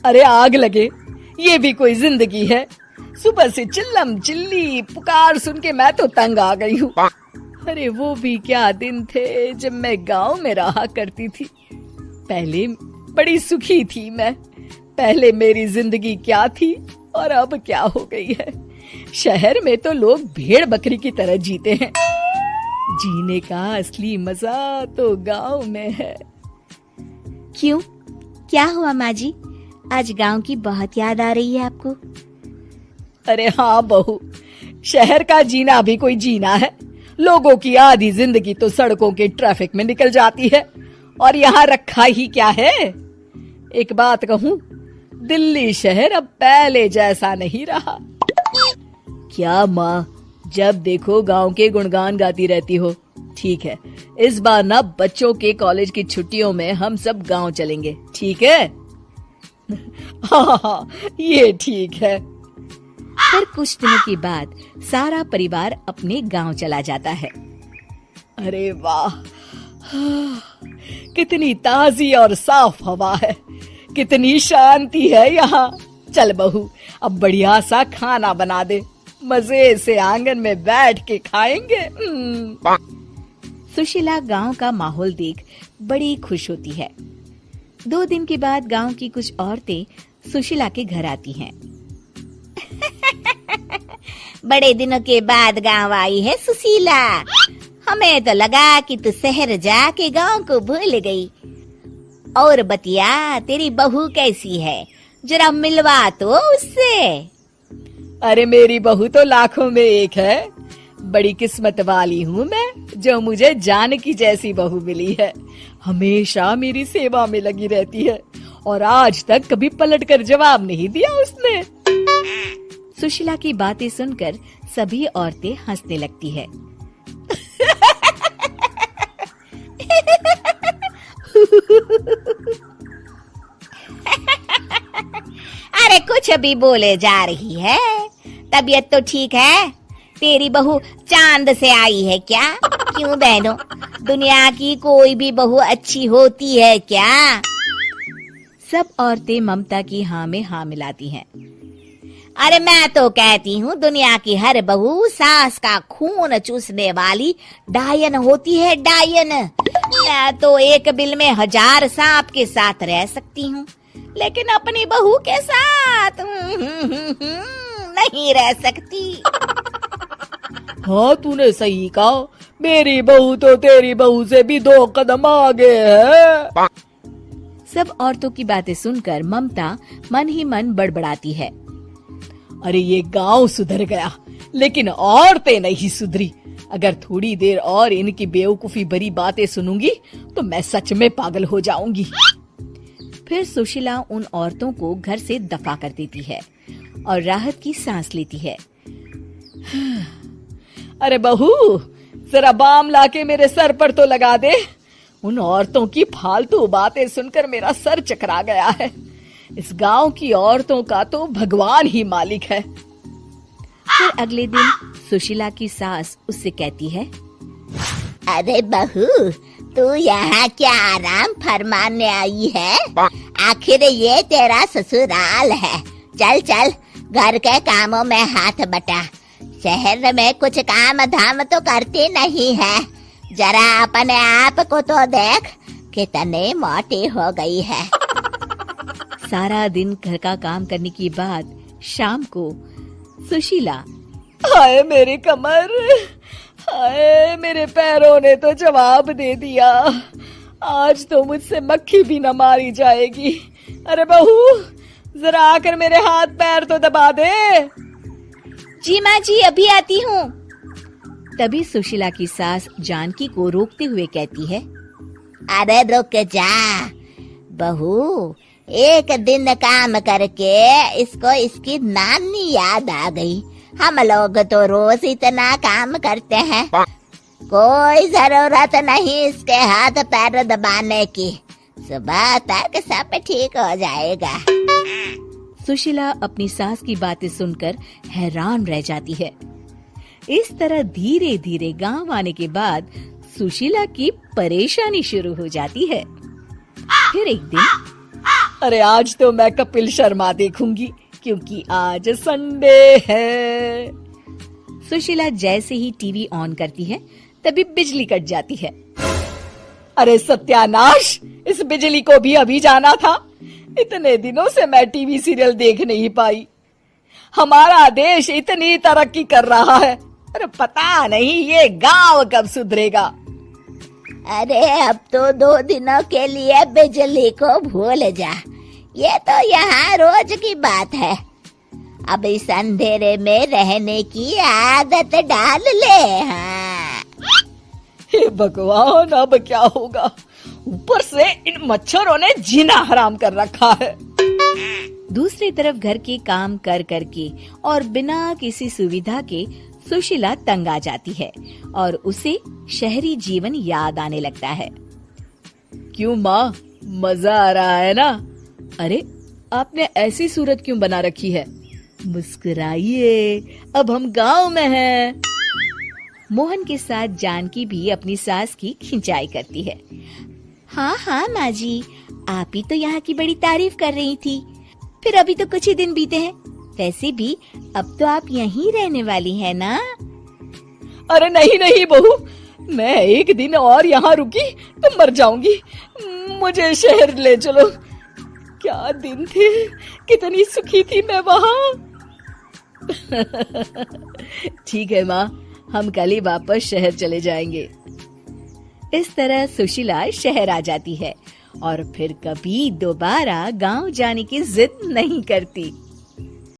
अरे आग लगे, ये भी कोई जिंदगी है। सुबह से चिल्लम चिल्ली पुकार सुन के मैं तो तंग आ गई हूँ। अरे वो भी क्या दिन थे जब मैं गांव में रहा करती थी। पहले बड़ी सुखी थी मैं। पहले मेरी जिंदगी क्या थी और अब क्या हो गई है। शहर में तो लोग भेड़ बकरी की तरह जीते हैं। जीने का असली मजा तो गांव में है। क्यों, क्या हुआ माँ जी? आज गांव की बहुत याद आ रही है आपको? अरे हाँ बहू, शहर का जीना भी कोई जीना है। लोगों की आधी जिंदगी तो सड़कों के ट्रैफिक में निकल जाती है और यहाँ रखा ही क्या है। एक बात कहूँ, दिल्ली शहर अब पहले जैसा नहीं रहा। क्या माँ, जब देखो गांव के गुणगान गाती रहती हो। ठीक है, इस बार ना बच्चों के कॉलेज की छुट्टियों में हम सब गांव चलेंगे, ठीक है? हाँ, ये ठीक है। फिर कुछ दिनों के बाद सारा परिवार अपने गांव चला जाता है। अरे वाह, कितनी ताजी और साफ हवा है, कितनी शांति है यहाँ। चल बहू, अब बढ़िया सा खाना बना दे, मजे से आंगन में बैठ के खाएंगे। सुशीला गांव का माहौल देख बड़ी खुश होती है। 2 दिन के बाद गांव की कुछ औरतें सुशीला के घर आती हैं। बड़े दिनों के बाद गांव आई है सुशीला। हमें तो लगा कि तू शहर जाके गांव को भूल गई। और बतिया, तेरी बहू कैसी है? जरा मिलवा तो उससे। अरे मेरी बहू तो लाखों में एक है। बड़ी किस्मत वाली हूँ मैं, जो मुझे जानकी जैसी बहू मिली है। हमेशा मेरी सेवा में लगी रहती है और आज तक कभी पलटकर जवाब नहीं दिया उसने। सुशीला की बातें सुनकर सभी औरतें हंसने लगती है। अरे कुछ भी बोले जा रही है। तबीयत तो ठीक है? तेरी बहू चांद से आई है क्या? क्यों बहनों, दुनिया की कोई भी बहू अच्छी होती है क्या? सब औरतें ममता की हाँ में हाँ मिलाती हैं। अरे मैं तो कहती हूँ दुनिया की हर बहू सास का खून चूसने वाली डायन होती है, डायन। मैं तो एक बिल में 1000 सांप के साथ रह सकती हूँ, लेकिन अपनी बहू के साथ नहीं रह सकती। हाँ, तूने सही कहा। मेरी बहू तो तेरी बहू से भी 2 कदम आगे है। सब औरतों की बातें सुनकर ममता मन ही मन बड़बड़ाती है। अरे ये गांव सुधर गया, लेकिन औरतें नहीं सुधरी। अगर थोड़ी देर और इनकी बेवकूफी भरी बातें सुनूंगी तो मैं सच में पागल हो जाऊंगी। फिर सुशीला उन औरतों को घर से दफा कर देती है और राहत की सांस लेती है। अरे बहू, जरा बाम लाके मेरे सर पर तो लगा दे। उन औरतों की फालतू बातें सुनकर मेरा सर चकरा गया है। इस गांव की औरतों का तो भगवान ही मालिक है। फिर अगले दिन सुशीला की सास उससे कहती है, अरे बहू, तू यहाँ क्या आराम फरमाने आई है? आखिर ये तेरा ससुराल है। चल चल, घर के कामों में हाथ बटा। शहर में कुछ काम धाम तो करती नहीं है। जरा अपने आप को तो देख, कितनी मोटी हो गई है। सारा दिन घर का काम करने के बाद शाम को सुशीला, हाय मेरी कमर, हाय मेरे पैरों ने तो जवाब दे दिया। आज तो मुझसे मक्खी भी न मारी जाएगी। अरे बहू, जरा आकर मेरे हाथ पैर तो दबा दे। जी माँ जी, अभी आती हूँ। तभी सुशीला की सास जानकी को रोकते हुए कहती है, अरे रुक जा बहू, एक दिन काम करके इसको इसकी नानी याद आ गई। हम लोग तो रोज इतना काम करते हैं, कोई जरूरत नहीं इसके हाथ पैर दबाने की। सुबह तक सब ठीक हो जाएगा। सुशीला अपनी सास की बातें सुनकर हैरान रह जाती है। इस तरह धीरे धीरे गांव आने के बाद सुशीला की परेशानी शुरू हो जाती है। फिर एक दिन अरे आज तो मैं कपिल शर्मा देखूंगी क्योंकि आज संडे है। सुशीला जैसे ही टीवी ऑन करती है तभी बिजली कट जाती है। अरे सत्यानाश, इस बिजली को भी अभी जाना था। इतने दिनों से मैं टीवी सीरियल देख नहीं पाई। हमारा देश इतनी तरक्की कर रहा है, अरे पता नहीं ये गांव कब सुधरेगा। अरे अब तो 2 दिनों के लिए बिजली को भूल जा, ये तो यहाँ रोज की बात है। अब इस अंधेरे में रहने की आदत डाल ले। हाँ। हे भगवान, अब क्या होगा? ऊपर से इन मच्छरों ने जीना हराम कर रखा है। दूसरी तरफ घर के काम कर करके और बिना किसी सुविधा के सुशीला तंग आ जाती है और उसे शहरी जीवन याद आने लगता है। क्यों माँ, मजा आ रहा है ना? अरे आपने ऐसी सूरत क्यों बना रखी है? मुस्कुराइए, अब हम गांव में हैं। मोहन के साथ जानकी भी अपनी सास की खिंचाई करती है। हाँ हाँ माँ जी, आप ही तो यहाँ की बड़ी तारीफ कर रही थी। फिर अभी तो कुछ ही दिन बीते हैं, वैसे भी अब तो आप यहीं रहने वाली है ना? अरे नहीं नहीं बहू, मैं एक दिन और यहाँ रुकी तो मर जाऊंगी। मुझे शहर ले चलो। क्या दिन थे, कितनी सुखी थी मैं वहाँ। ठीक है माँ, हम कल ही वापस शहर चले जाएंगे। इस तरह सुशीला शहर आ जाती है और फिर कभी दोबारा गांव जाने की जिद नहीं करती।